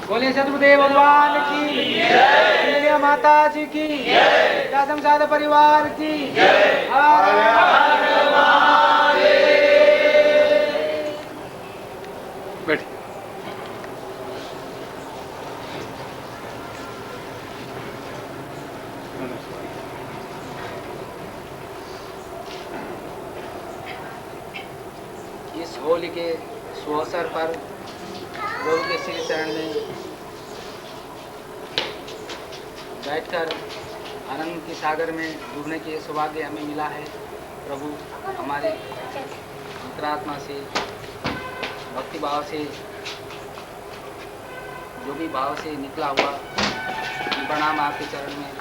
बोले सतगुरुदेव भगवान की जय, माता जी की जय, दासम साध परिवार की जय। बैठिए। इस होली के सुअवसर पर प्रभु के श्री चरण में बैठकर आनंद के सागर में डूबने के सौभाग्य हमें मिला है। प्रभु हमारे अंतरात्मा से भक्ति भाव से जो भी भाव से निकला हुआ प्रणाम आपके चरण में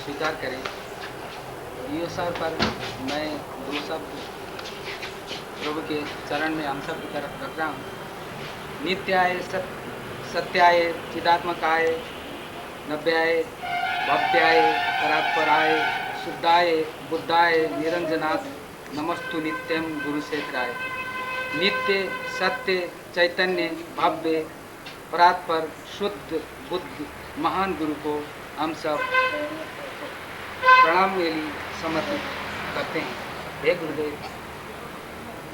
स्वीकार करें। इस अवसर पर मैं दो शब्द प्रभु के चरण में हम सब की तरफ रख रहा हूँ। नित्याय सत्याय चिदात्मकाय नव्याय भव्याय परात्पराय शुद्धाय बुद्धाय निरंजनाथ नमस्तु नित्यम गुरुक्षेत्राय। नित्य सत्य चैतन्य भव्य परात्पर शुद्ध बुद्ध महान गुरु को हम सब प्रणाम वेली समर्पित करते हैं। हे गुरुदेव,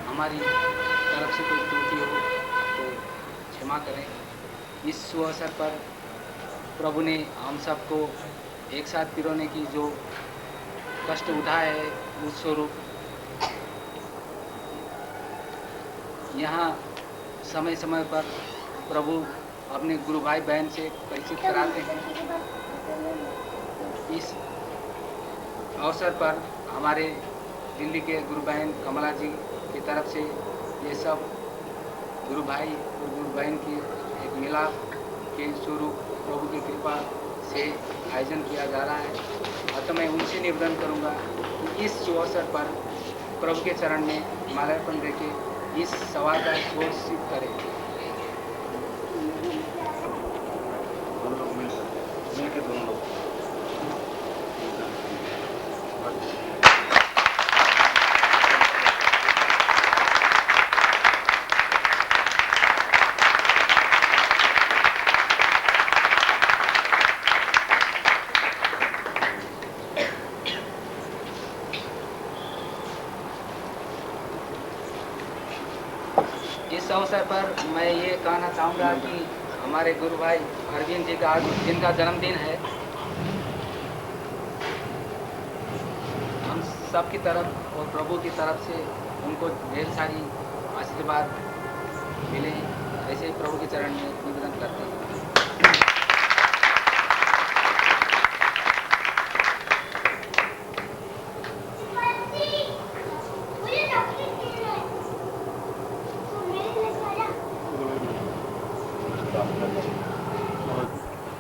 हमारी तरफ से कोई त्रुटि हो तो क्षमा करें। इस सुअवसर पर प्रभु ने हम सबको एक साथ पिरोने की जो कष्ट उठाया है उस स्वरूप यहाँ समय समय पर प्रभु अपने गुरु भाई बहन से परिचित कराते हैं। इस अवसर पर हमारे दिल्ली के गुरु बहन कमला जी की तरफ से ये सब गुरु भाई और गुरु बहन की एक मिलाप के स्वरूप प्रभु की कृपा से आयोजन किया जा रहा है। और तो मैं उनसे निवेदन करूंगा कि इस अवसर पर प्रभु के चरण में माल्यार्पण देके इस सवाल का घोषित करें। इस अवसर पर मैं ये कहना चाहूँगा कि हमारे गुरु भाई अरविंद जी का आज जिनका जन्मदिन है, हम सब की तरफ और प्रभु की तरफ से उनको ढेर सारी आशीर्वाद मिले, ऐसे ही प्रभु के चरण में निवेदन करते हैं।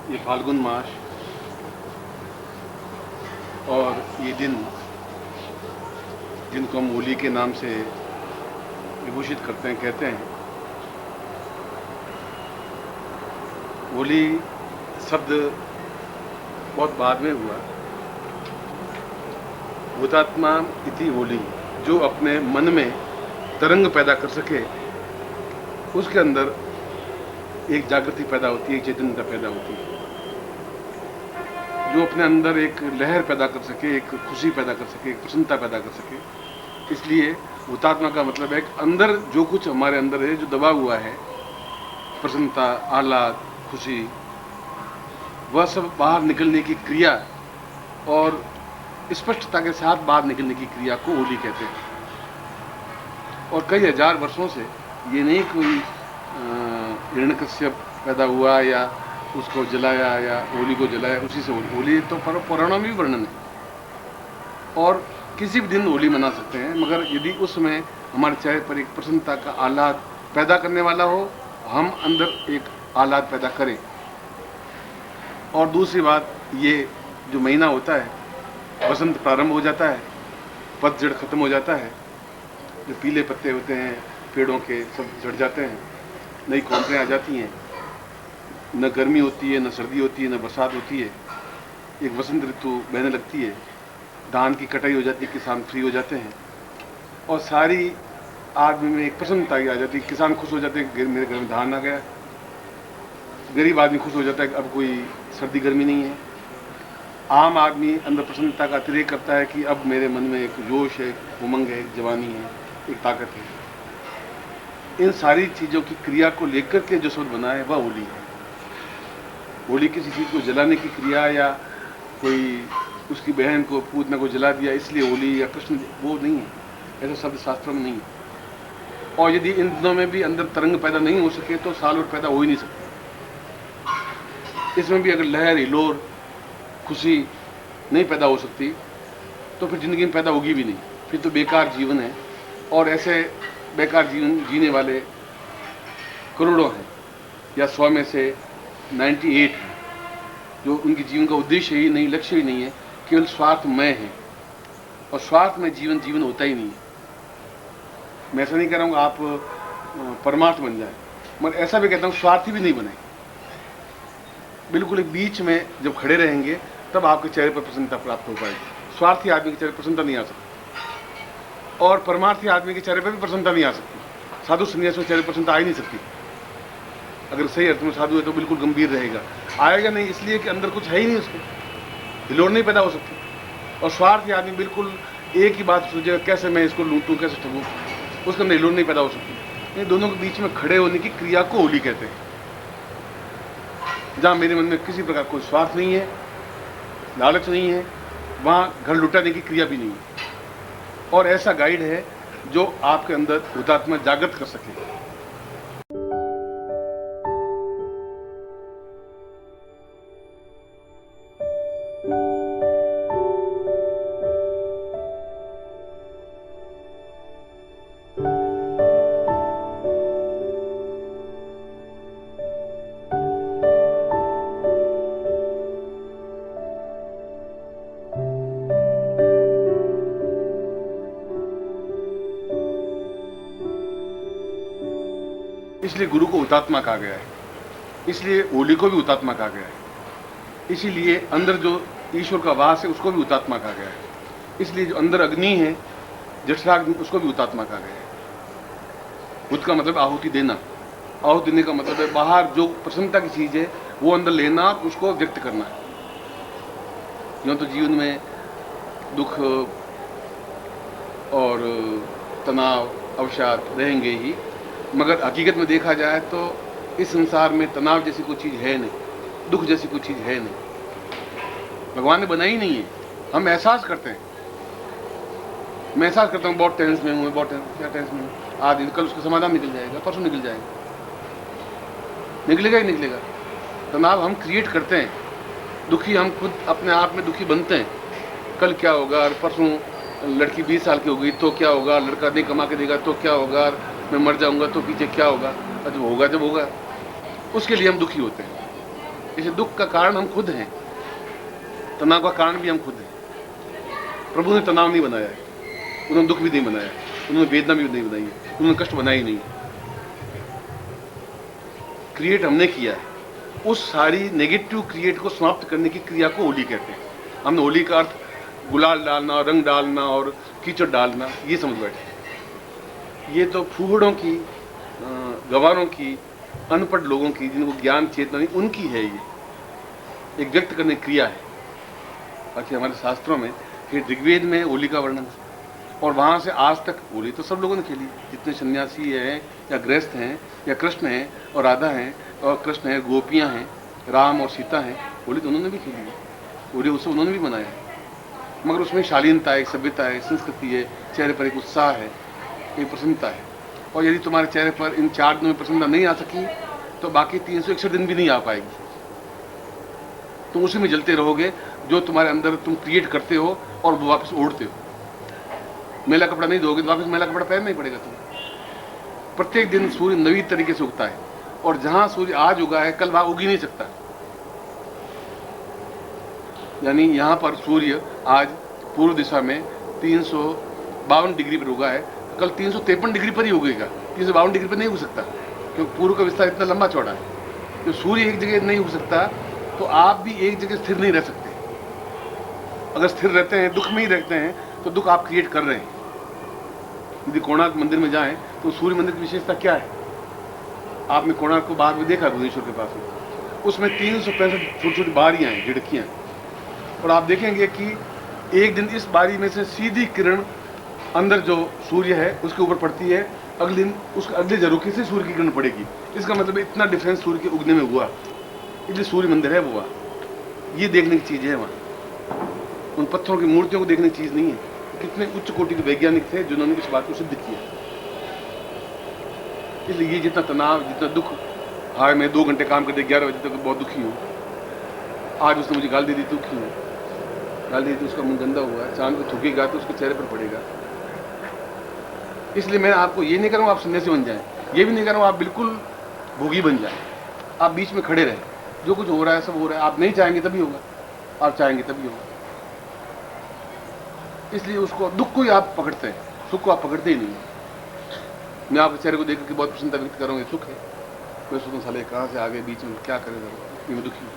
ये फाल्गुन मास और ये दिन जिनको हम होली के नाम से विभूषित करते हैं, कहते हैं होली शब्द बहुत बाद में हुआ। हुतात्मा इति होली, जो अपने मन में तरंग पैदा कर सके उसके अंदर एक जागृति पैदा होती है, एक चैतन्यता पैदा होती है। जो अपने अंदर एक लहर पैदा कर सके, एक खुशी पैदा कर सके, एक प्रसन्नता पैदा कर सके। इसलिए हुतात्मा का मतलब है कि अंदर जो कुछ हमारे अंदर है, जो दबा हुआ है, प्रसन्नता, आह्लाद, खुशी, वह सब बाहर निकलने की क्रिया और स्पष्टता के साथ बाहर निकलने की क्रिया को होली कहते हैं। और कई हजार वर्षों से ये नहीं कोई हिरण्यकश्यप पैदा हुआ या उसको जलाया या होली को जलाया, उसी से होली तो पुराणों में भी वर्णन है। और किसी भी दिन होली मना सकते हैं, मगर यदि उसमें हमारे चेहरे पर एक प्रसन्नता का आह्लाद पैदा करने वाला हो, हम अंदर एक आह्लाद पैदा करें। और दूसरी बात, ये जो महीना होता है, बसंत प्रारंभ हो जाता है, पतझड़ खत्म हो जाता है, जो पीले पत्ते होते हैं पेड़ों के सब झड़ जाते हैं, नई कौंपलें आ जाती हैं, न गर्मी होती है, न सर्दी होती है, न बरसात होती है, एक वसंत ऋतु बहने लगती है, धान की कटाई हो जाती है, किसान फ्री हो जाते हैं और सारी आदमी में एक प्रसन्नता आ जाती है। किसान खुश हो जाते हैं, मेरे घर में धान आ गया। गरीब आदमी खुश हो जाता है कि अब कोई सर्दी गर्मी नहीं है। आम आदमी अंदर प्रसन्नता का अतिरेक करता है कि अब मेरे मन में एक जोश है, एक उमंग है, एक जवानी है, एक ताकत है। इन सारी चीज़ों की क्रिया को लेकर के जो शब्द बना है वह होली है। होली किसी चीज़ को जलाने की क्रिया या कोई उसकी बहन को पूतना को जला दिया इसलिए होली या कृष्ण, वो नहीं है, ऐसा शब्द शास्त्रों में नहीं है। और यदि इन दिनों में भी अंदर तरंग पैदा नहीं हो सके तो साल और पैदा हो ही नहीं सकती। इसमें भी अगर लहर, हिलोर, खुशी नहीं पैदा हो सकती तो फिर जिंदगी में पैदा होगी भी नहीं, फिर तो बेकार जीवन है। और ऐसे बेकार जीवन जीने वाले करोड़ों हैं या 100 में से 98 हैं जो उनके जीवन का उद्देश्य ही नहीं, लक्ष्य ही नहीं है, केवल स्वार्थमय है। और स्वार्थ में जीवन होता ही नहीं है। मैं ऐसा नहीं कह रहा हूँ आप परमार्थ बन जाए, मगर ऐसा भी कहता हूँ स्वार्थी भी नहीं बने। बिल्कुल एक बीच में जब खड़े रहेंगे तब आपके चेहरे पर प्रसन्नता प्राप्त हो पाएगी। स्वार्थी आदमी के चेहरे पर प्रसन्नता नहीं आ सकती और परमार्थी आदमी के चेहरे पर भी प्रसन्नता नहीं आ सकती। साधु संन्यासी के चेहरे पर प्रसन्नता आ ही नहीं सकती। अगर सही अर्थ में साधु है तो बिल्कुल गंभीर रहेगा, आएगा नहीं, इसलिए कि अंदर कुछ है ही नहीं, उसको हिलोर नहीं पैदा हो सकती। और स्वार्थी आदमी बिल्कुल एक ही बात सोचेगा, कैसे मैं इसको लूटूं, कैसे ठगूं, उसके अंदर हिलोर नहीं पैदा हो सकती। इन दोनों के बीच में खड़े होने की क्रिया को होली कहते हैं। जहाँ मेरे मन में किसी प्रकार कोई स्वार्थ नहीं है, लालच नहीं है, वहाँ घर लुटाने की क्रिया भी नहीं है। और ऐसा गाइड है जो आपके अंदर हुतात्मा जागृत कर सके। इसलिए गुरु को हुतात्मा कहा गया है, इसलिए होली को भी हुतात्मा कहा गया है, इसीलिए अंदर जो ईश्वर का वास है उसको भी हुतात्मा कहा गया है, इसलिए जो अंदर अग्नि है जठराग्नि उसको भी हुतात्मा कहा गया है। हुत का मतलब आहुति देना, आहुति देने का मतलब है बाहर जो प्रसन्नता की चीज है वो अंदर लेना, उसको व्यक्त करना है। यूँ तो जीवन में दुख और तनाव अवसाद रहेंगे ही, मगर हकीकत में देखा जाए तो इस संसार में तनाव जैसी कोई चीज़ है नहीं, दुख जैसी कोई चीज़ है नहीं। भगवान ने बनाई नहीं है, हम एहसास करते हैं। मैं एहसास करता हूँ बहुत टेंस में हूँ, बहुत क्या टेंस में हूँ, आज कल उसका समाधान निकल जाएगा, परसों निकल जाएगा, निकलेगा ही निकलेगा। तनाव हम क्रिएट करते हैं, दुखी हम खुद अपने आप में दुखी बनते हैं। कल क्या होगा, और परसों लड़की 20 साल की हो गई तो क्या होगा, लड़का नहीं कमा के देगा तो क्या होगा, मैं मर जाऊंगा तो पीछे क्या होगा, जब होगा उसके लिए हम दुखी होते हैं। इसे दुख का कारण हम खुद हैं, तनाव का कारण भी हम खुद हैं। प्रभु ने तनाव नहीं बनाया है, उन्होंने दुख भी नहीं बनाया, उन्होंने वेदना भी नहीं बनाई है, उन्होंने कष्ट बनाया ही नहीं। क्रिएट हमने किया है। उस सारी नेगेटिव क्रिएट को समाप्त करने की क्रिया को होली कहते हैं। हमने होली का अर्थ गुलाल डालना, रंग डालना और कीचड़ डालना ये समझ बैठे। ये तो फूहड़ों की, गंवारों की, अनपढ़ लोगों की, जिनको ज्ञान चेतना नहीं, उनकी है ये एक व्यक्त करने की क्रिया है। बाकी हमारे शास्त्रों में फिर ऋग्वेद में होली का वर्णन है, और वहाँ से आज तक होली तो सब लोगों ने खेली। जितने सन्यासी हैं या गृहस्थ हैं या कृष्ण हैं और राधा हैं और कृष्ण हैं, गोपियाँ हैं, राम और सीता हैं, होली तो उन्होंने भी खेली है, होली उत्सव उन्होंने भी मनाया है। मगर उसमें शालीनता है, सभ्यता है, संस्कृति है, चेहरे पर एक उत्साह है, एक प्रसन्नता है। और यदि तुम्हारे चेहरे पर इन 4 दिनों में प्रसन्नता नहीं आ सकी तो बाकी 361 दिन भी नहीं आ पाएगी। तुम उसी में जलते रहोगे जो तुम्हारे अंदर तुम क्रिएट करते हो और वो वापस ओढ़ते हो। मैला कपड़ा नहीं धोगे तो वापस मैला कपड़ा पहनना ही पड़ेगा तुम्हें। प्रत्येक दिन सूर्य नवी तरीके से उगता है, और जहां सूर्य आज उगा है कल वहां उग ही नहीं सकता। यानी यहाँ पर सूर्य आज पूर्व दिशा में 352 डिग्री पर उगा है, कल 353 डिग्री पर ही उगेगा, 352 डिग्री पर नहीं उग सकता, क्योंकि पूर्व का विस्तार इतना लंबा चौड़ा है। तो सूर्य एक जगह नहीं उग सकता तो आप भी एक जगह स्थिर नहीं रह सकते। अगर स्थिर रहते हैं, दुख में ही रहते हैं, तो दुख आप क्रिएट कर रहे हैं। यदि कोणार्क मंदिर में जाएं तो सूर्य मंदिर की विशेषता क्या है? आपने कोणार्क को बाहर में देखा भुवनेश्वर के पास में, उसमें 365 छोटी छोटी बारियां हैं, झिड़कियां, और आप देखेंगे कि एक दिन इस बारी में से सीधी किरण अंदर जो सूर्य है उसके ऊपर पड़ती है, अगले दिन उसके अगले झरोखे से सूर्य की किरण पड़ेगी। इसका मतलब इतना डिफरेंस सूर्य के उगने में हुआ, इसलिए सूर्य मंदिर है वो। ये देखने की चीज है वहाँ, उन पत्थरों की मूर्तियों को देखने की चीज नहीं है। कितने उच्च कोटि के वैज्ञानिक थे जिन्होंने इस बात को सिद्ध किया। इसलिए ये जितना तनाव, जितना दुख, हाँ मैं 2 घंटे काम करते 11 बजे तक बहुत दुखी हूँ, आज उसने मुझे गाल दे दी, दुखी हूँ, गाल दे दी, उसका मुंह गंदा हुआ है, चांद को थूकेगा तो उसके चेहरे पर पड़ेगा। इसलिए मैं आपको ये नहीं करूँगा आप सन्यासी बन जाएं, ये भी नहीं करूँगा आप बिल्कुल भोगी बन जाएं। आप बीच में खड़े रहें, जो कुछ हो रहा है सब हो रहा है, आप नहीं चाहेंगे तभी होगा, आप चाहेंगे तभी होगा। इसलिए उसको, दुख को ही आप पकड़ते हैं, सुख को आप पकड़ते ही नहीं। मैं आपके चेहरे को देख के बहुत प्रसन्नता व्यक्त करूँगा, सुख है, मैं सोचूं साले कहाँ से आ गए बीच में, क्या करें सर, मैं दुखी हूँ।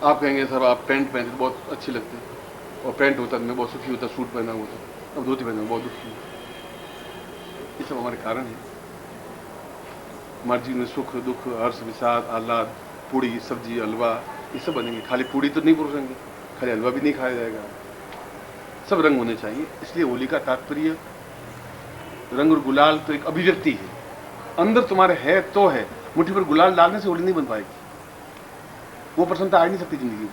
आप कहेंगे सर आप पैंट पहनते बहुत अच्छी लगती है, और पैंट होता मैं बहुत सुखी होता, सूट पहना होता, अब धोती पहना बहुत दुखी हूँ। ये सब हमारे कारण हैं। हमारे जीवन में सुख दुख हर्ष विषाद आह्लाद, पूड़ी सब्जी हलवा ये सब बनेंगे। खाली पूड़ी तो नहीं परोसेंगे, खाली हलवा भी नहीं खाया जाएगा, सब रंग होने चाहिए। इसलिए होली का तात्पर्य, रंग और गुलाल तो एक अभिव्यक्ति है, अंदर तुम्हारे है तो है, मुट्ठी पर गुलाल डालने से होली नहीं बन पाएगी, वो प्रसन्नता आ नहीं सकती जिंदगी में।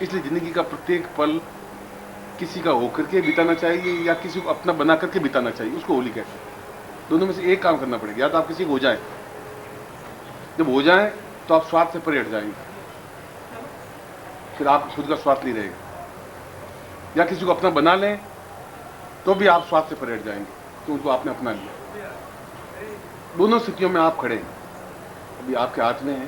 इसलिए जिंदगी का प्रत्येक पल किसी का होकर के बिताना चाहिए या किसी को अपना बना करके बिताना चाहिए, उसको होली कहते हैं। दोनों में से एक काम करना पड़ेगा, या तो आप किसी को हो जाए, जब हो जाए तो आप स्वार्थ से परे हट जाएंगे, फिर आप खुद का स्वार्थ नहीं रहेगा, या किसी को अपना बना लें तो भी आप स्वार्थ से परे हट जाएंगे तो उनको आपने अपना लिया। दोनों स्थितियों में आप खड़े हैं, अभी आपके हाथ में है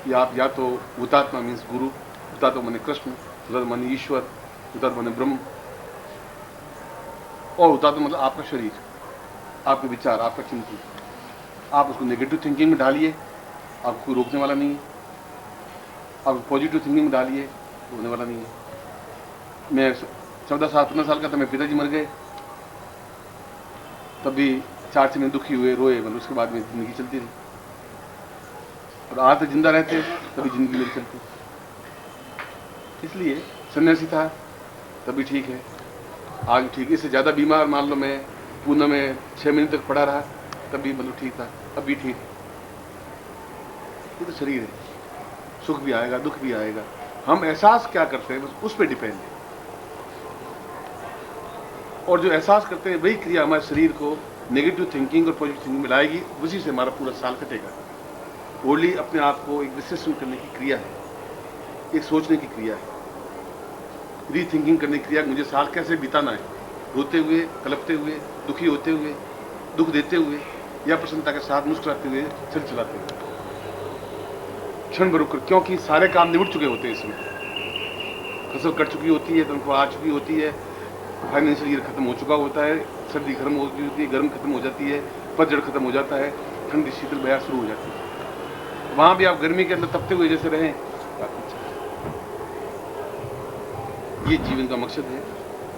कि आप या तो हुतात्मा मीन्स गुरु, हुतात्मा माने कृष्ण, हुतात्मा माने ईश्वर, हुतात्मा माने ब्रह्म, और हुतात्मा मतलब आपका शरीर, आपके विचार, आपका चिंतन। आप उसको नेगेटिव थिंकिंग में डालिए, आपको कोई रोकने वाला नहीं है, आप पॉजिटिव थिंकिंग में डालिए, होने वाला नहीं है। मैं 14-15 साल का था, मेरे पिताजी मर गए, तब भी 4 महीने दुखी हुए, रोए, मतलब उसके बाद में जिंदगी चलती रही, और आज तक जिंदा रहते तभी जिंदगी मेरी चलती। इसलिए सन्यासी था तभी ठीक है, आज ठीक। इससे ज़्यादा बीमार मान लो मैं पूना में 6 महीने तक पड़ा रहा, तब भी मतलब ठीक था, अब भी ठीक है। ये तो शरीर है, सुख भी आएगा दुख भी आएगा, हम एहसास क्या करते हैं बस उस पर डिपेंड है। और जो एहसास करते हैं वही क्रिया हमारे शरीर को नेगेटिव थिंकिंग और पॉजिटिव थिंकिंग में लाएगी, उसी से हमारा पूरा साल कटेगा। होली अपने आप को एक विश्लेषण करने की क्रिया है, एक सोचने की क्रिया है, रीथिंकिंग करने की क्रिया, मुझे साल कैसे बिताना है, रोते हुए, कलपते हुए, दुखी होते हुए, दुख देते हुए, या प्रसन्नता के साथ मुस्कुराते हुए, चल चलाते हुए, क्षण भर रुककर, क्योंकि सारे काम निबट चुके होते हैं। इसमें फसल कट चुकी होती है, तनख्वाह आ चुकी होती है, फाइनेंशियल ईयर खत्म हो चुका होता है, सर्दी खत्म हो चुकी होती है, गर्म खत्म हो जाती है, पतझड़ खत्म हो जाता है, ठंडी शीतल बयार शुरू हो जाती है। वहां भी आप गर्मी के अंदर तपते हुए जैसे रहें, ये जीवन का मकसद है,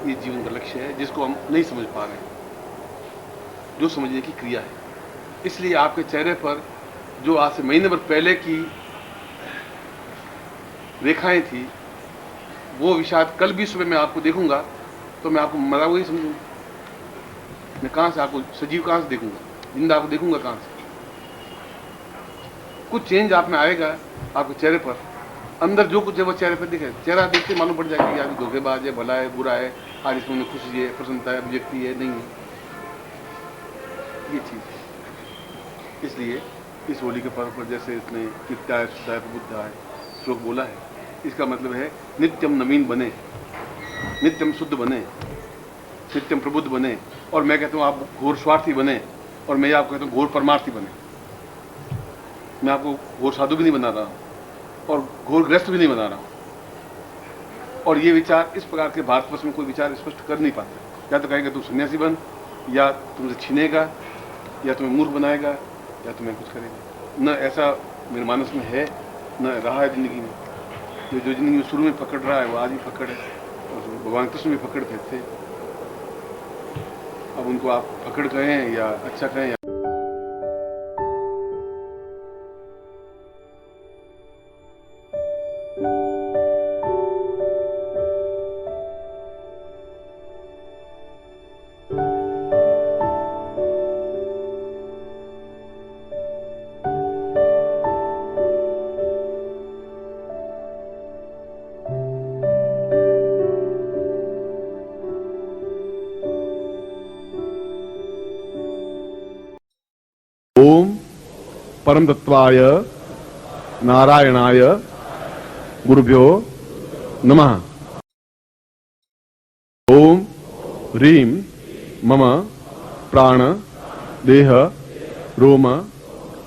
ये जीवन का लक्ष्य है, जिसको हम नहीं समझ पा रहे हैं, जो समझने की क्रिया है। इसलिए आपके चेहरे पर जो आज से महीने भर पहले की रेखाएं थी, वो विषाद कल भी सुबह मैं आपको देखूंगा तो मैं आपको मरा हुआ ही समझूंगा। मैं कहां से आपको सजीव कहां से देखूंगा, जिंदा आपको देखूंगा कहां से। कुछ चेंज आप में आएगा आपके चेहरे पर, अंदर जो कुछ है वो चेहरे पर दिखे। चेहरा देखते मालूम पड़ जाएगा कि आदमी धोखेबाज है, भला है, बुरा है, आज इसमें खुशी है, प्रसन्नता है, अभिव्यक्ति है, नहीं है, ये चीज। इसलिए इस होली के पर्व पर जैसे इसने नित्याय सुधाय प्रबुद्धाय श्लोक बोला है, इसका मतलब है नित्यम नवीन बने, नित्यम शुद्ध बने, नित्यम प्रबुद्ध बने। और मैं कहता हूँ आप घोर स्वार्थी बने, और मैं आपको कहता हूँ घोर परमार्थी बने। मैं आपको घोर साधु भी नहीं बना रहा हूँ और घोर ग्रस्त भी नहीं बना रहा हूँ। और ये विचार इस प्रकार के भारतवर्ष में कोई विचार स्पष्ट कर नहीं पाता। या तो कहेगा तू सन्यासी बन, या तुमसे छीनेगा, या तुम्हें मूर्ख बनाएगा, या तुम्हें कुछ करेगा। न ऐसा मेरे मानस में है, न रहा है जिंदगी में। जो जिंदगी में शुरू में पकड़ रहा है वो आज भी पकड़ है, और भगवान कृष्ण भी पकड़ते थे। अब उनको आप पकड़ कहें या अच्छा कहें, परम तत्वाय नारायणाय गुरुभ्यो नमः। ओम ह्रीं मम प्राण देह रोम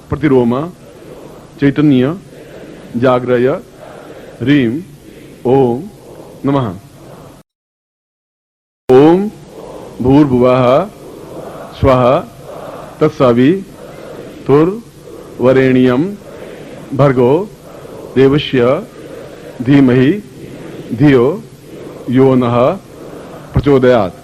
प्रतिरोम चैतन्य जाग्रय ह्रीं ओम नमः। ओम भूर्भुवः स्वः तत्सवितुर्वरेण्यं भर्गो देवस्य धीमहि धियो यो नः प्रचोदयात्।